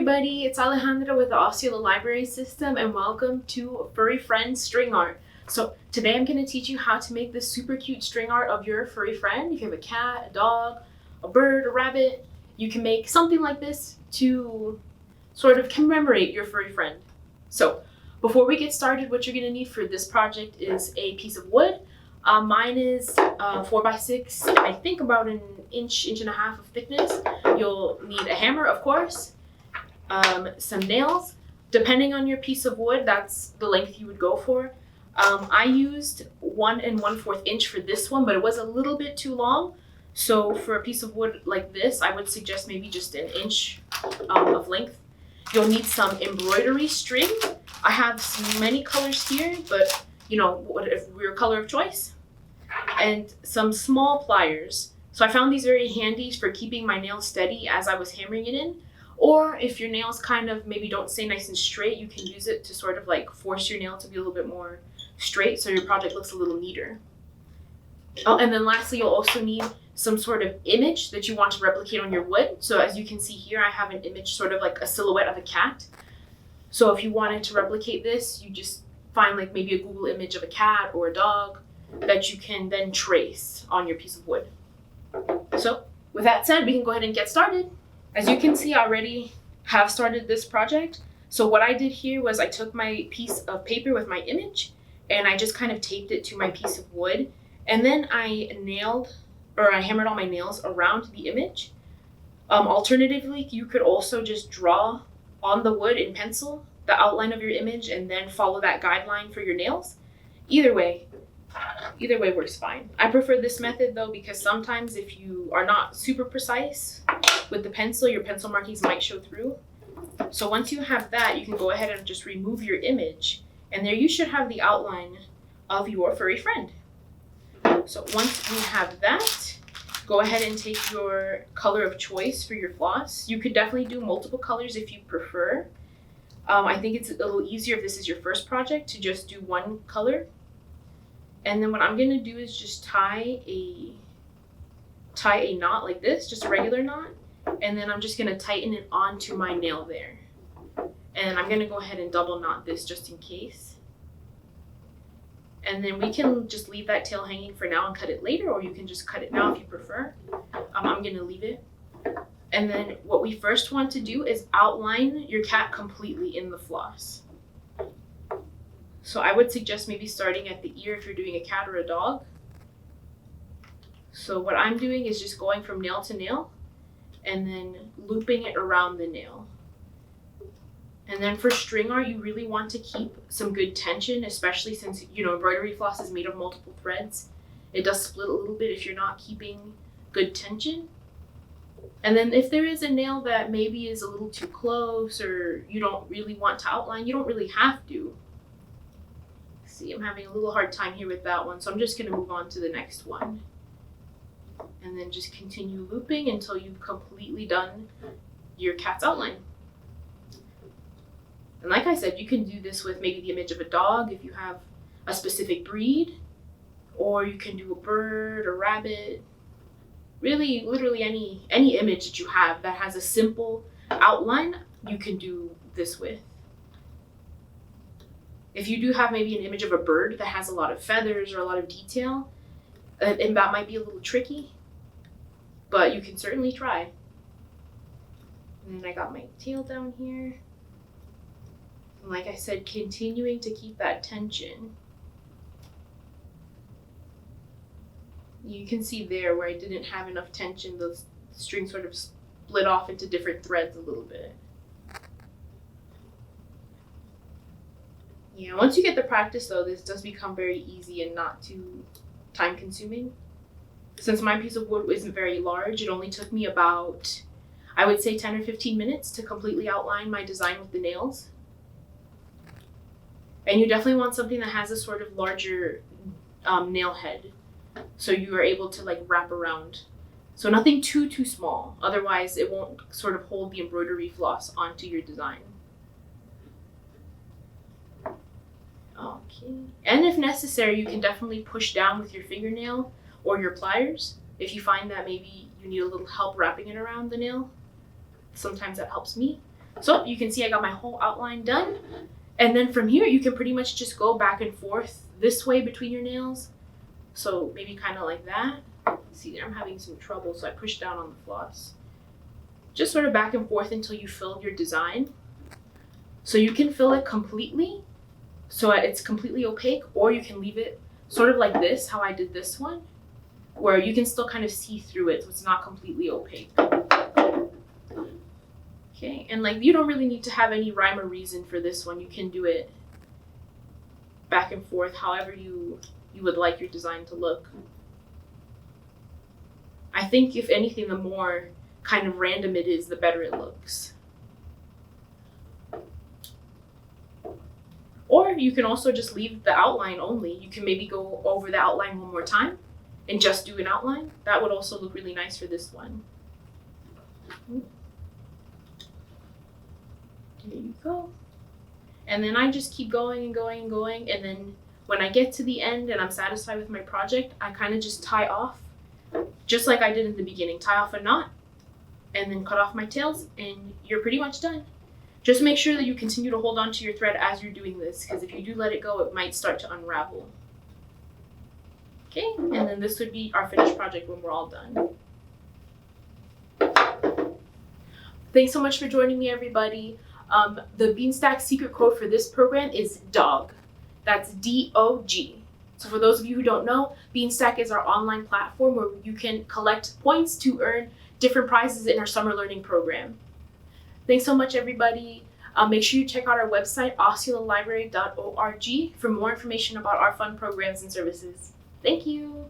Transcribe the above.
everybody, it's Alejandra with the Osceola Library System, and welcome to Furry Friend String Art. So today I'm going to teach you how to make this super cute string art of your furry friend. If you have a cat, a dog, a bird, a rabbit, you can make something like this to sort of commemorate your furry friend. So before we get started, what you're going to need for this project is a piece of wood. Mine is 4x6, I think about an inch and a half of thickness. You'll need a hammer, of course, some nails. Depending on your piece of wood, that's the length you would go for. I used 1 1/4 inch for this one, but it was a little bit too long. So for a piece of wood like this, I would suggest maybe just an inch of length. You'll need some embroidery string. I have many colors here, but you know, whatever your color of choice. And some small pliers. So I found these very handy for keeping my nails steady as I was hammering it in. Or if your nails kind of maybe don't stay nice and straight, you can use it to sort of like force your nail to be a little bit more straight so your project looks a little neater. Oh, and then lastly, you'll also need some sort of image that you want to replicate on your wood. So as you can see here, I have an image sort of like a silhouette of a cat. So if you wanted to replicate this, you just find like maybe a Google image of a cat or a dog that you can then trace on your piece of wood. So with that said, we can go ahead and get started. As you can see, I already have started this project. So what I did here was I took my piece of paper with my image and I just kind of taped it to my piece of wood. And then I hammered all my nails around the image. Alternatively, you could also just draw on the wood in pencil the outline of your image and then follow that guideline for your nails. Either way works fine. I prefer this method though because sometimes if you are not super precise with the pencil, your pencil markings might show through. So once you have that, you can go ahead and just remove your image, and there you should have the outline of your furry friend. So once you have that, go ahead and take your color of choice for your floss. You could definitely do multiple colors if you prefer. I think it's a little easier if this is your first project to just do one color. And then what I'm going to do is just tie a knot like this, just a regular knot. And then I'm just going to tighten it onto my nail there. And I'm going to go ahead and double knot this just in case. And then we can just leave that tail hanging for now and cut it later, or you can just cut it now if you prefer. I'm going to leave it. And then what we first want to do is outline your cat completely in the floss. So I would suggest maybe starting at the ear if you're doing a cat or a dog. So what I'm doing is just going from nail to nail and then looping it around the nail. And then for string art, you really want to keep some good tension, especially since, you know, embroidery floss is made of multiple threads. It does split a little bit if you're not keeping good tension. And then if there is a nail that maybe is a little too close or you don't really want to outline, you don't really have to. See, I'm having a little hard time here with that one, so I'm just going to move on to the next one. And then just continue looping until you've completely done your cat's outline. And like I said, you can do this with maybe the image of a dog if you have a specific breed, or you can do a bird, a rabbit, really literally any image that you have that has a simple outline, you can do this with. If you do have maybe an image of a bird that has a lot of feathers or a lot of detail, and that might be a little tricky, but you can certainly try. And then I got my tail down here. And like I said, continuing to keep that tension. You can see there where I didn't have enough tension, the string sort of split off into different threads a little bit. Yeah, once you get the practice though, this does become very easy and not too time consuming. Since my piece of wood isn't very large, it only took me about, I would say 10 or 15 minutes to completely outline my design with the nails. And you definitely want something that has a sort of larger nail head, so you are able to like wrap around. So nothing too small, otherwise it won't sort of hold the embroidery floss onto your design. Okay, and if necessary, you can definitely push down with your fingernail or your pliers if you find that maybe you need a little help wrapping it around the nail. Sometimes that helps me. So you can see I got my whole outline done. And then from here, you can pretty much just go back and forth this way between your nails. So maybe kind of like that. See, I'm having some trouble, so I push down on the floss. Just sort of back and forth until you fill your design. So you can fill it completely, so it's completely opaque, or you can leave it sort of like this, how I did this one, where you can still kind of see through it, so it's not completely opaque. Okay, and like you don't really need to have any rhyme or reason for this one. You can do it back and forth however you would like your design to look. I think if anything, the more kind of random it is, the better it looks. Or you can also just leave the outline only. You can maybe go over the outline one more time and just do an outline. That would also look really nice for this one. There you go. And then I just keep going and going and going, and then when I get to the end and I'm satisfied with my project, I kind of just tie off, just like I did in the beginning. Tie off a knot, and then cut off my tails, and you're pretty much done. Just make sure that you continue to hold on to your thread as you're doing this, because if you do let it go, it might start to unravel. Okay, and then this would be our finished project when we're all done. Thanks so much for joining me, everybody. The Beanstack secret code for this program is DOG. That's D-O-G. So for those of you who don't know, Beanstack is our online platform where you can collect points to earn different prizes in our summer learning program. Thanks so much, everybody. Make sure you check out our website, osceolalibrary.org, for more information about our fun programs and services. Thank you.